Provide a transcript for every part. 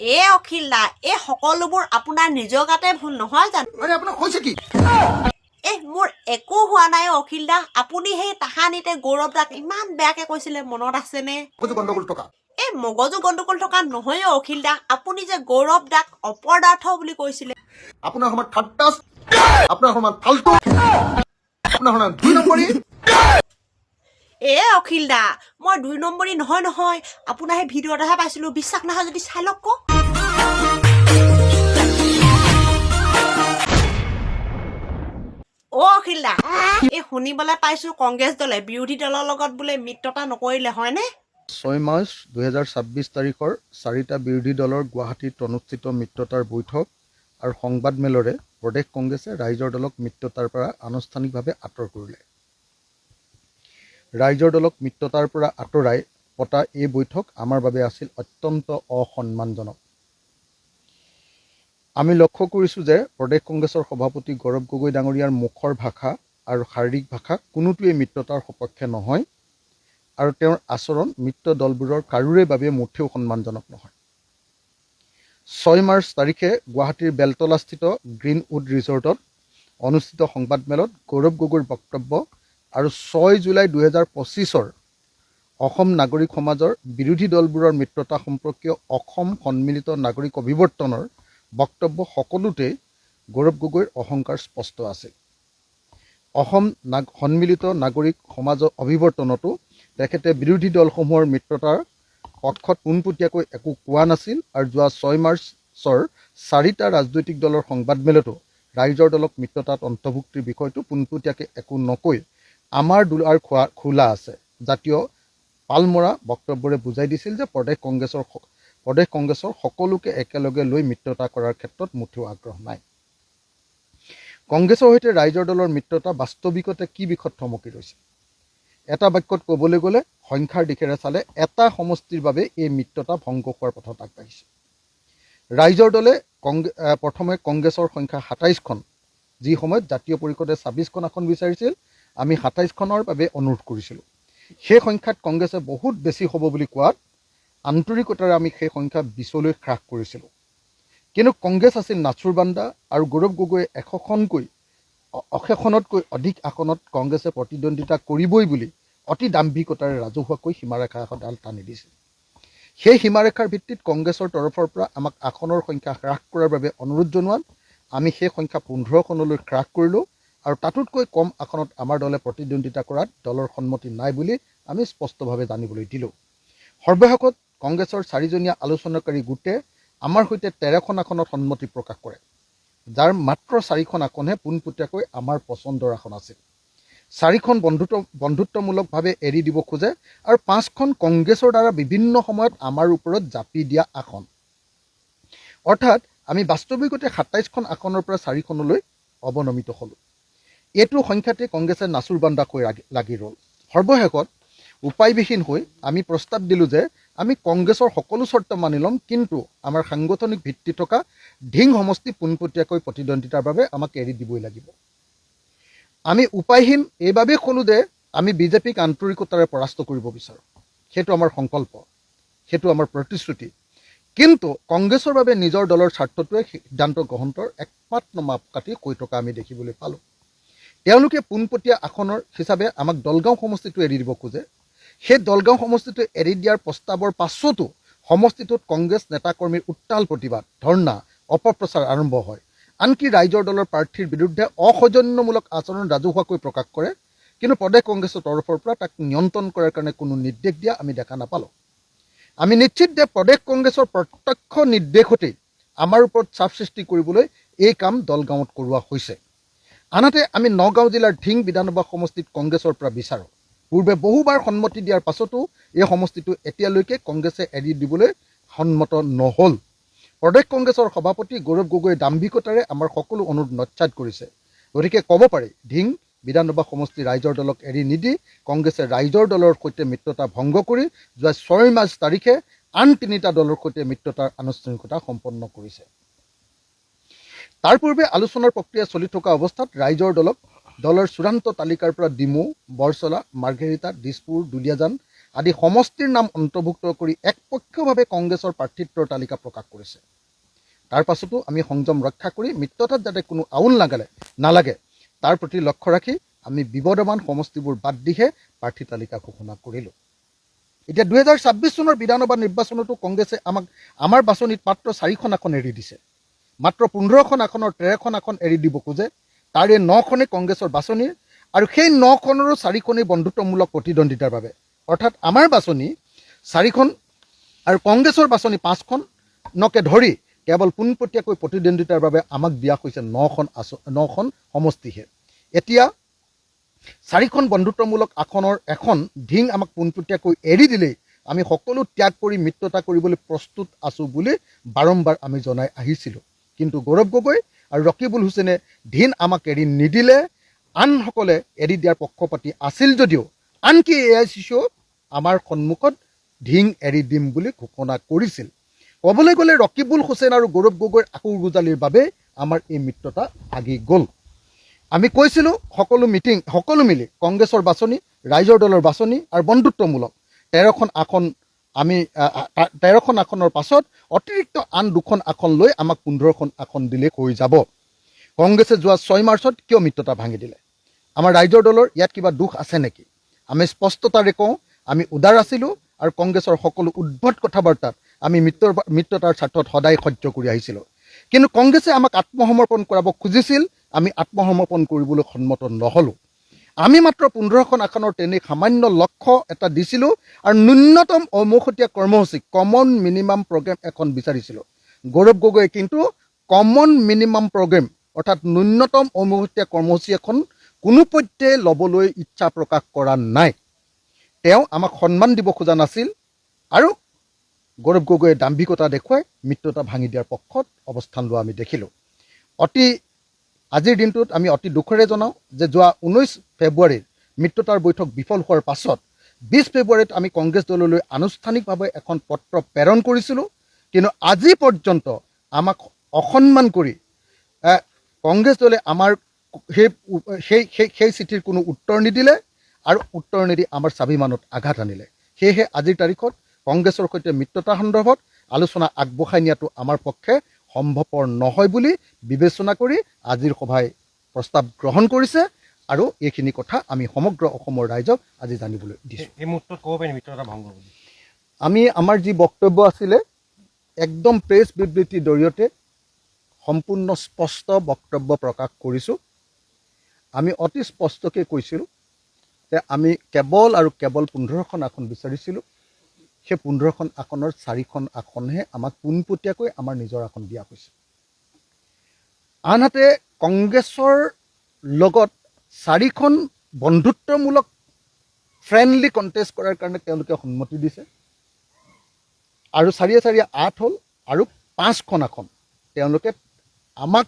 অখিল দা, এই সকলোবোৰ আপোনাৰ নিজৰ গাতে ভুল নহয় জানো? মোৰ একো হোৱা নাই অখিল দা। আপুনি সেই তাহানিতে গৌৰৱ দাক ইমান বেয়াকে কৈছিলে, মনত আছেনে? মগজু গণ্ডগোল থকা নহয় অখিল দা। আপুনি যে গৌৰৱ দাক অপদাৰ্থ বুলি কৈছিলে। আপোনাৰ সমান ঠাট্টাচ, আপোনাৰ সমান ফাল্টু, আপোনাৰ সমান 2 নম্বৰী। অখিল দা, মই 2 নম্বৰী নহয়। আপোনাৰ সেই ভিডিঅ' এটাহে পাইছিলো, বিশ্বাস নহয় যদি চাই লওক ক। অখিল দা, শুনিবলৈ পাইছো কংগ্ৰেছ দলে বিৰোধী দলৰ লগত বোলে মিত্ৰতা নকৰিলে, হয়নে? 6 মাৰ্চ 2026 তাৰিখৰ 4টা বিৰোধী দলৰ গুৱাহাটীত অনুষ্ঠিত মিত্ৰতাৰ বৈঠক আৰু সংবাদমেলৰে প্ৰদেশ কংগ্ৰেছে ৰাইজৰ দলক মিত্ৰতাৰ পৰা আনুষ্ঠানিকভাৱে আঁতৰ কৰিলে। ৰাইজৰ দলক মিত্ৰতাৰ পৰা আঁতৰাই পতা এই বৈঠক আমাৰ বাবে আছিল অত্যন্ত অসন্মানজনক। আমি লক্ষ্য কৰিছোঁ যে প্ৰদেশ কংগ্ৰেছৰ সভাপতি গৌৰৱ গগৈ ডাঙৰীয়াৰ মুখৰ ভাষা আৰু শাৰীৰিক ভাষা কোনোটোৱেই মিত্ৰতাৰ সপক্ষে নহয় আৰু তেওঁৰ আচৰণ মিত্ৰ দলবোৰৰ কাৰোৰে বাবে মুঠেও সন্মানজনক নহয়। 6 মাৰ্চ তাৰিখে গুৱাহাটীৰ বেলতলাস্থিত গ্ৰীণউড ৰিজৰ্টত অনুষ্ঠিত সংবাদমেলত গৌৰৱ গগৈৰ বক্তব্য আৰু 6 জুলাই 2025 অসম নাগৰিক সমাজৰ বিৰোধী দলবোৰৰ মিত্ৰতা সম্পৰ্কীয় অসম সন্মিলিত নাগৰিক অভিৱৰ্তনৰ বক্তব্য সকলোতেই গৌৰৱ গগৈৰ অহংকাৰ স্পষ্ট আছিল। অসম সন্মিলিত নাগৰিক সমাজ অভিৱৰ্তনতো তেখেতে বিৰোধী দলসমূহৰ মিত্ৰতাৰ পক্ষত পোনপটীয়াকৈ একো কোৱা নাছিল আৰু যোৱা 6 মাৰ্চৰ 4টা ৰাজনৈতিক দলৰ সংবাদমেলতো ৰাইজৰ দলক মিত্ৰতাত অন্তৰ্ভুক্তিৰ বিষয়টো পোনপটীয়াকৈ একো নকৈ আমাৰ দুৱাৰ খোলা আছে জাতীয় পালমৰা বক্তব্যৰে বুজাই দিছিল যে প্ৰদেশ কংগ্ৰেছৰ সকলোকে একেলগে লৈ মিত্ৰতা কৰাৰ ক্ষেত্ৰত মুঠেও আগ্ৰহ নাই। কংগ্ৰেছৰ সৈতে ৰাইজৰ দলৰ মিত্ৰতা বাস্তৱিকতে কি বিষয়ত থমকি ৰৈছে? এটা বাক্যত ক'বলৈ গ'লে সংখ্যাৰ দিশেৰে চালে এটা সমষ্টিৰ বাবে এই মিত্ৰতা ভংগ হোৱাৰ পথত আগবাঢ়িছে। ৰাইজৰ দলে প্ৰথমে কংগ্ৰেছৰ সংখ্যা 27খন, যি সময়ত জাতীয় পৰিষদে 26খন আসন বিচাৰিছিল, আমি 27খনৰ বাবে অনুৰোধ কৰিছিলোঁ। সেই সংখ্যাত কংগ্ৰেছে বহুত বেছি হ'ব বুলি কোৱাত আন্তৰিকতাৰে আমি সেই সংখ্যা 20লৈ হ্ৰাস কৰিছিলোঁ। কিন্তু কংগ্ৰেছ আছিল নাচুৰবান্দা আৰু গৌৰৱ গগৈয়ে 100খনতকৈ অধিক আসনত কংগ্ৰেছে প্ৰতিদ্বন্দ্বিতা কৰিবই বুলি অতি দাম্ভিকতাৰে ৰাজহুৱাকৈ সীমাৰেখা এডাল টানি দিছিল। সেই সীমাৰেখাৰ ভিত্তিত কংগ্ৰেছৰ তৰফৰ পৰা আমাক আসনৰ সংখ্যা হ্ৰাস কৰাৰ বাবে অনুৰোধ জনোৱাত আমি সেই সংখ্যা 15খনলৈ হ্ৰাস কৰিলোঁ আৰু তাতোতকৈ কম আসনত আমাৰ দলে প্ৰতিদ্বন্দ্বিতা কৰাত দলৰ সন্মতি নাই বুলি আমি স্পষ্টভাৱে জানিবলৈ দিলোঁ। সৰ্বশেষত কংগ্ৰেছৰ 4জনীয়া আলোচনাকাৰী গোটে আমাৰ সৈতে 13খন আসনত সন্মতি প্ৰকাশ কৰে, যাৰ মাত্ৰ 4খন আসনহে পোনপটীয়াকৈ আমাৰ পচন্দৰ আসন আছিল। 4খন বন্ধুত্বমূলকভাৱে এৰি দিব খোজে আৰু 5খন কংগ্ৰেছৰ দ্বাৰা বিভিন্ন সময়ত আমাৰ ওপৰত জাপি দিয়া আসন। অৰ্থাৎ আমি বাস্তৱিকতে 27খন আসনৰ পৰা 4খনলৈ অৱনমিত হ'লোঁ। এইটো সংখ্যাতে কংগ্ৰেছে নাচুৰবান্দাকৈ লাগি ৰ'ল। সৰ্বশেষত উপায়বিহীন হৈ আমি প্ৰস্তাৱ দিলোঁ যে আমি কংগ্ৰেছৰ সকলো চৰ্ত মানি ল'ম, কিন্তু আমাৰ সাংগঠনিক ভিত্তি থকা ধিং সমষ্টি পোনপটীয়াকৈ প্ৰতিদ্বন্দ্বিতাৰ বাবে আমাক এৰি দিবই লাগিব। আমি উপায়হীন এইবাবেই ক'লোঁ যে আমি বিজেপিক আন্তৰিকতাৰে পৰাস্ত কৰিব বিচাৰোঁ। সেইটো আমাৰ সংকল্প, সেইটো আমাৰ প্ৰতিশ্ৰুতি। কিন্তু কংগ্ৰেছৰ বাবে নিজৰ দলৰ স্বাৰ্থটোৱে সিদ্ধান্ত গ্ৰহণৰ একমাত্ৰ মাপকাঠি হৈ থকা আমি দেখিবলৈ পালোঁ। তেওঁলোকে পোনপটীয়া আসনৰ হিচাপে আমাক দলগাঁও সমষ্টিটো এৰি দিব খোজে। সেই দলগাঁও সমষ্টিটো এৰি দিয়াৰ প্ৰস্তাৱৰ পাছতো সমষ্টিটোত কংগ্ৰেছ নেতাকৰ্মীৰ উত্তাল প্ৰতিবাদ, ধৰ্ণা, অপপ্ৰচাৰ আৰম্ভ হয়। আনকি ৰাইজৰ দলৰ প্ৰাৰ্থীৰ বিৰুদ্ধে অসৌজন্যমূলক আচৰণ ৰাজহুৱাকৈ প্ৰকাশ কৰে, কিন্তু প্ৰদেশ কংগ্ৰেছৰ তৰফৰ পৰা তাক নিয়ন্ত্ৰণ কৰাৰ কাৰণে কোনো নিৰ্দেশ দিয়া আমি দেখা নাপালোঁ। আমি নিশ্চিত যে প্ৰদেশ কংগ্ৰেছৰ প্ৰত্যক্ষ নিৰ্দেশতেই আমাৰ ওপৰত চাপ সৃষ্টি কৰিবলৈ এই কাম দলগাঁৱত কৰোৱা হৈছে। আনহাতে আমি নগাঁও জিলাৰ ধিং বিধানসভা সমষ্টিত কংগ্ৰেছৰ পৰা বিচাৰোঁ। পূৰ্বে বহুবাৰ সন্মতি দিয়াৰ পাছতো এই সমষ্টিটো এতিয়ালৈকে কংগ্ৰেছে এৰি দিবলৈ সন্মত নহ'ল। প্ৰদেশ কংগ্ৰেছৰ সভাপতি গৌৰৱ গগৈয়ে দাম্ভিকতাৰে আমাৰ সকলো অনুৰোধ নস্যাৎ কৰিছে। গতিকে ক'ব পাৰি ধিং বিধানসভা সমষ্টি ৰাইজৰ দলক এৰি নিদি কংগ্ৰেছে ৰাইজৰ দলৰ সৈতে মিত্ৰতা ভংগ কৰি যোৱা 6 মাৰ্চ তাৰিখে আন 3টা দলৰ সৈতে মিত্ৰতাৰ আনুষ্ঠানিকতা সম্পন্ন কৰিছে। তাৰ পূৰ্বে আলোচনাৰ প্ৰক্ৰিয়া চলি থকা অৱস্থাত ৰাইজৰ দলৰ চূড়ান্ত তালিকাৰ পৰা ডিমৌ, বৰচলা, মাৰ্ঘেৰিটা, দিছপুৰ, দুলীয়াজান আদি সমষ্টিৰ নাম অন্তৰ্ভুক্ত কৰি একপক্ষীয়ভাৱে কংগ্ৰেছৰ প্ৰাৰ্থিত্বৰ তালিকা প্ৰকাশ কৰিছে। তাৰ পাছতো আমি সংযম ৰক্ষা কৰি মিত্ৰতাত যাতে কোনো আউল নালাগে তাৰ প্ৰতি লক্ষ্য ৰাখি আমি বিবদমান সমষ্টিবোৰ বাদ দিহে প্ৰাৰ্থী তালিকা ঘোষণা কৰিলোঁ। এতিয়া 2026 চনৰ বিধানসভা নিৰ্বাচনতো কংগ্ৰেছে আমাৰ বাছনিত মাত্ৰ 4খন আসন এৰি দিছে। মাত্ৰ 15খন আসনৰ 13খন আসন এৰি দিব খোজে। তাৰে 9খনে কংগ্ৰেছৰ বাছনিৰ আৰু সেই 9খনৰো 4খনেই বন্ধুত্বমূলক প্ৰতিদ্বন্দ্বিতাৰ বাবে। অৰ্থাৎ আমাৰ বাছনি 4খন আৰু কংগ্ৰেছৰ বাছনি 5খনকে ধৰি কেৱল পোনপটীয়াকৈ প্ৰতিদ্বন্দ্বিতাৰ বাবে আমাক দিয়া হৈছে 9খন সমষ্টিহে। এতিয়া 4খন বন্ধুত্বমূলক আসনৰ এখন ঢিং আমাক পোনপটীয়াকৈ এৰি দিলেই আমি সকলো ত্যাগ কৰি মিত্ৰতা কৰিবলৈ প্ৰস্তুত আছোঁ বুলি বাৰম্বাৰ আমি জনাই আহিছিলোঁ। কিন্তু গৌৰৱ গগৈ আৰু ৰকিবুল হুছেইনে ঢিন আমাক এৰি নিদিলে। আনসকলে এৰি দিয়াৰ পক্ষপাতি আছিল যদিও আনকি AICCও আমাৰ সন্মুখত ঢিং এৰি দিম বুলি ঘোষণা কৰিছিল। ক'বলৈ গ'লে ৰকিবুল হুছেইন আৰু গৌৰৱ গগৈৰ আকুৰগুজালিৰ বাবে আমাৰ এই মিত্ৰতা আগি গ'ল। আমি কৈছিলোঁ সকলো মিলি কংগ্ৰেছৰ বাছনি, ৰাইজৰ দলৰ বাছনি আৰু বন্ধুত্বমূলক 13খন আসন আমি 13খন আসনৰ পাছত অতিৰিক্ত আন 2খন আসন লৈ আমাক 15খন আসন দিলে হৈ যাব। কংগ্ৰেছে যোৱা 6 মাৰ্চত কিয় মিত্ৰতা ভাঙি দিলে? আমাৰ ৰাইজৰ দলৰ ইয়াত কিবা দোষ আছে নেকি? আমি স্পষ্টতাৰে কওঁ, আমি উদাৰ আছিলোঁ আৰু কংগ্ৰেছৰ সকলো উদ্ভট কথাবাৰ্তাত আমি মিত্ৰতাৰ স্বাৰ্থত সদায় সহ্য কৰি আহিছিলোঁ। কিন্তু কংগ্ৰেছে আমাক আত্মসমৰ্পণ কৰাব খুজিছিল, আমি আত্মসমৰ্পণ কৰিবলৈ সন্মত নহ'লোঁ। আমি মাত্ৰ 15খন আসনৰ তেনেই সামান্য লক্ষ্য এটা দিছিলোঁ আৰু ন্যূনতম ঔমসতীয়া কৰ্মসূচী কমন মিনিমাম প্ৰগ্ৰেম এখন বিচাৰিছিলোঁ। গৌৰৱ গগৈয়ে কিন্তু কমন মিনিমাম প্ৰগ্ৰেম অৰ্থাৎ ন্যূনতম ঔমসতীয়া কৰ্মসূচী এখন কোনোপধ্যে ল'বলৈ ইচ্ছা প্ৰকাশ কৰা নাই। তেওঁ আমাক সন্মান দিব খোজা নাছিল আৰু গৌৰৱ গগৈয়ে দাম্ভিকতা দেখুৱাই মিত্ৰতা ভাঙি দিয়াৰ পক্ষত অৱস্থান লোৱা আমি দেখিলোঁ। আজিৰ দিনটোত আমি অতি দুখেৰে জনাওঁ যে যোৱা 19 ফেব্ৰুৱাৰীৰ মিত্ৰতাৰ বৈঠক বিফল হোৱাৰ পাছত 20 ফেব্ৰুৱাৰীত আমি কংগ্ৰেছ দললৈ আনুষ্ঠানিকভাৱে এখন পত্ৰ প্ৰেৰণ কৰিছিলোঁ। কিন্তু আজি পৰ্যন্ত আমাক অসন্মান কৰি কংগ্ৰেছ দলে আমাৰ সেই চিঠিৰ কোনো উত্তৰ নিদিলে আৰু উত্তৰ নিদি আমাৰ স্বাভিমানত আঘাত আনিলে। সেয়েহে আজিৰ তাৰিখত কংগ্ৰেছৰ সৈতে মিত্ৰতা সন্দৰ্ভত আলোচনা আগবঢ়াই নিয়াটো আমাৰ পক্ষে সম্ভৱপৰ নহয় বুলি বিবেচনা কৰি আজিৰ সভাই প্ৰস্তাৱ গ্ৰহণ কৰিছে আৰু এইখিনি কথা আমি সমগ্ৰ অসমৰ ৰাইজক আজি জানিবলৈ দিছোঁ। এই মুহূৰ্তত ক'ব পাৰি মিত্ৰতা ভংগ বুলি আমি আমাৰ যি বক্তব্য আছিলে একদম প্ৰেছ বিবৃতিৰ জৰিয়তে সম্পূৰ্ণ স্পষ্ট বক্তব্য প্ৰকাশ কৰিছোঁ। আমি অতি স্পষ্টকৈ কৈছিলোঁ যে আমি কেৱল 15খন আসন বিচাৰিছিলোঁ। সেই 15খন আসনৰ 4খন আসনহে আমাক পোনপটীয়াকৈ আমাৰ নিজৰ আসন দিয়া হৈছে। আনহাতে কংগ্ৰেছৰ লগত 4খন বন্ধুত্বমূলক ফ্ৰেণ্ডলি কণ্টেষ্ট কৰাৰ কাৰণে তেওঁলোকে সন্মতি দিছে আৰু 4 8 হ'ল আৰু 5খন আসন তেওঁলোকে আমাক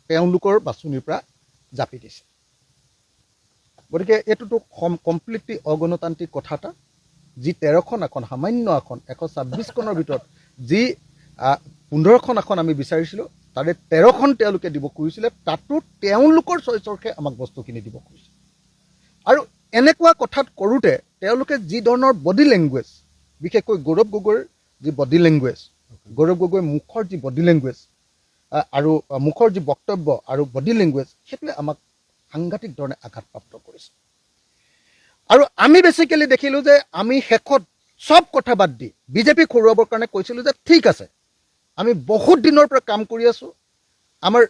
তেওঁলোকৰ বাছনিৰ পৰা জাপি দিছে। গতিকে এইটোতো কমপ্লিটলি অগণতান্ত্ৰিক কথা এটা। যি 13খন আসন সামান্য আসন 126খনৰ ভিতৰত যি 15খন আসন আমি বিচাৰিছিলোঁ তাৰে 13খন তেওঁলোকে দিব খুজিছিলে, তাতো তেওঁলোকৰ চইচৰহে আমাক বস্তুখিনি দিব খুজিছে। আৰু এনেকুৱা কথাত কৰোঁতে তেওঁলোকে যি ধৰণৰ বডি লেংগুৱেজ, বিশেষকৈ গৌৰৱ গগৈৰ যি বডি লেংগুৱেজ, গৌৰৱ গগৈৰ মুখৰ যি বডি লেংগুৱেজ আৰু মুখৰ যি বক্তব্য আৰু বডি লেংগুৱেজ, সেইটোৱে আমাক সাংঘাতিক ধৰণে আঘাতপ্ৰাপ্ত কৰিছে। আৰু আমি বেচিকেলি দেখিলোঁ যে আমি শেষত চব কথা বাদ দি বিজেপিক হৰুৱাবৰ কাৰণে কৈছিলোঁ যে ঠিক আছে, আমি বহুত দিনৰ পৰা কাম কৰি আছোঁ, আমাৰ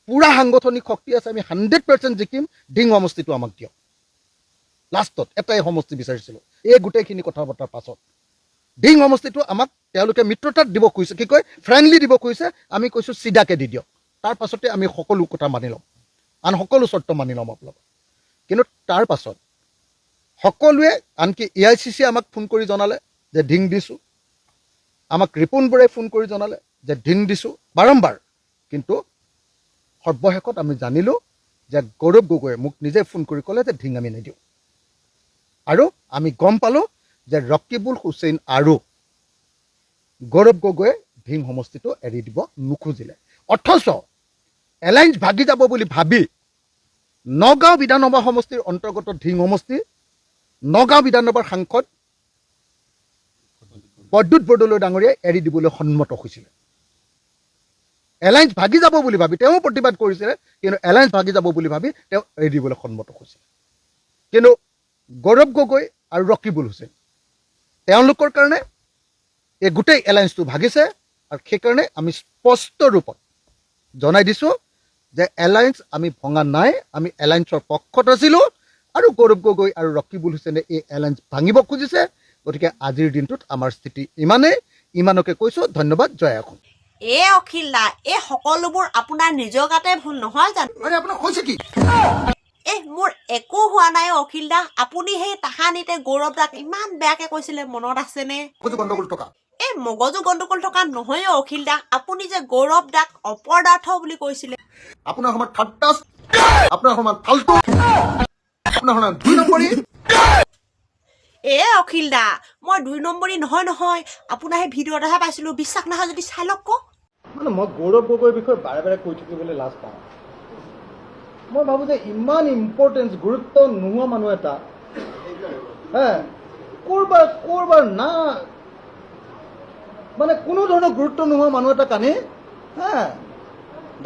পূৰা সাংগঠনিক শক্তি আছে, আমি 100% জিকিম, ঢিং সমষ্টিটো আমাক দিয়ক। লাষ্টত এটাই সমষ্টি বিচাৰিছিলোঁ। এই গোটেইখিনি কথা পতাৰ পাছত ঢিং সমষ্টিটো আমাক তেওঁলোকে মিত্ৰতাত দিব খুজিছে, কি কয় ফ্ৰেণ্ডলি দিব খুজিছে। আমি কৈছোঁ চিধাকৈ দি দিয়ক, তাৰ পাছতে আমি সকলো কথা মানি ল'ম, আন সকলো চৰ্ত মানি ল'ম আপোনালোকক। কিন্তু তাৰ পাছত সকলোৱে আনকি AICC আমাক ফোন কৰি জনালে যে ঢিং দিছোঁ, আমাক ৰিপুণ বৰাই ফোন কৰি জনালে যে ঢিং দিছোঁ বাৰম্বাৰ। কিন্তু সৰ্বশেষত আমি জানিলোঁ যে গৌৰৱ গগৈয়ে মোক নিজে ফোন কৰি ক'লে যে ঢিং আমি নিদিওঁ। আৰু আমি গম পালোঁ যে ৰকিবুল হুছেইন আৰু গৌৰৱ গগৈয়ে ঢিং সমষ্টিটো এৰি দিব নোখোজিলে। অথচ এলায়েন্স ভাগি যাব বুলি ভাবি নগাঁও বিধানসভা সমষ্টিৰ অন্তৰ্গত ঢিং সমষ্টি, নগাঁও বিধানসভাৰ সাংসদ প্ৰদ্যুৎ বৰদলৈ ডাঙৰীয়াই এৰি দিবলৈ সন্মত হৈছিলে। এলায়েন্স ভাগি যাব বুলি ভাবি তেওঁ প্ৰতিবাদ কৰিছিলে, কিন্তু এলায়েন্স ভাগি যাব বুলি ভাবি তেওঁ এৰি দিবলৈ সন্মত হৈছিলে। কিন্তু গৌৰৱ গগৈ আৰু ৰকিবুল হুছেইন তেওঁলোকৰ কাৰণে এই গোটেই এলায়েন্সটো ভাগিছে। আৰু সেইকাৰণে আমি স্পষ্ট ৰূপত জনাই দিছোঁ যে এলায়েন্স আমি ভঙা নাই, আমি এলায়েন্সৰ পক্ষত আছিলোঁ আৰু গৌৰৱ গগৈ আৰু ৰকিবুল হুছেইনে এই এলায়েন্স ভাঙিব খুজিছে। গতিকে আজিৰ দিনটোত আমাৰ স্থিতি ইমানকে কৈছোঁ। ধন্যবাদ। জয় অসম। অখিল দা, এই সকলোবোৰ আপোনাৰ নিজৰ গাতে ভুল নহয় জানো? আপোনাক কৈছে কি? মোৰ একো হোৱা নাই অখিল দা। আপুনি সেই তাহানিতে গৌৰৱ দাক ইমান বেয়াকে কৈছিলে, মনত আছেনে? মগজু গণ্ডগোল থকা নহয় অখিল দা। আপুনি যে গৌৰৱ দাক অপদাৰ্থ বুলি কৈছিলে। আপোনাৰ সময়ত ঠাট্টা, আপোনাৰ সময়ত ফাল্টু, আপোনাৰ সময়ত 2 নম্বৰী। অখিল দা, মই 2 নম্বৰী নহয়। আপোনাৰ সেই ভিডিঅ' এটাহে পাইছিলো, বিশ্বাস নহয় যদি চাই লওক। মানে মই গৌৰৱ গগৈৰ বিষয়ে বাৰে বাৰে কৈ থাকিবলৈ লাজ পাওঁ। মই ভাবোঁ যে ইমান ইম্পৰ্টেঞ্চ, গুৰুত্ব নোহোৱা মানুহ এটা ক'ৰবাৰ না, মানে কোনো ধৰণৰ গুৰুত্ব নোহোৱা মানুহ এটা কানি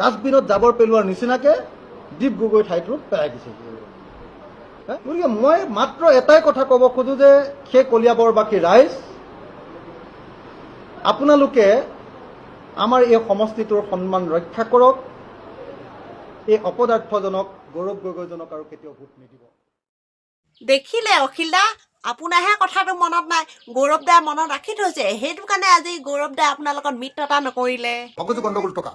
ডাষ্টবিনত জাবৰ পেলোৱাৰ নিচিনাকে দীপ গগৈ ঠাইটোত পেলাই দিছে। গতিকে মই মাত্ৰ এটাই কথা ক'ব খোজোঁ যে সেই কলিয়াবৰবাসী ৰাইজ, আপোনালোকে আমাৰ এই সমষ্টিটোৰ সন্মান ৰক্ষা কৰক। এই অপদাৰ্থজনক গৌৰৱ গগৈজনক আৰু কেতিয়াও ভোট নিদিব। দেখিলে অখিল দা, আপোনাৰহে কথাটো মনত নাই, গৌৰৱ দাই মনত ৰাখি থৈছে। সেইটো কাৰণে আজি গৌৰৱ দাই আপোনাৰ লগত মিত্ৰতা নকৰিলে। মগজু গণ্ডগোল থকা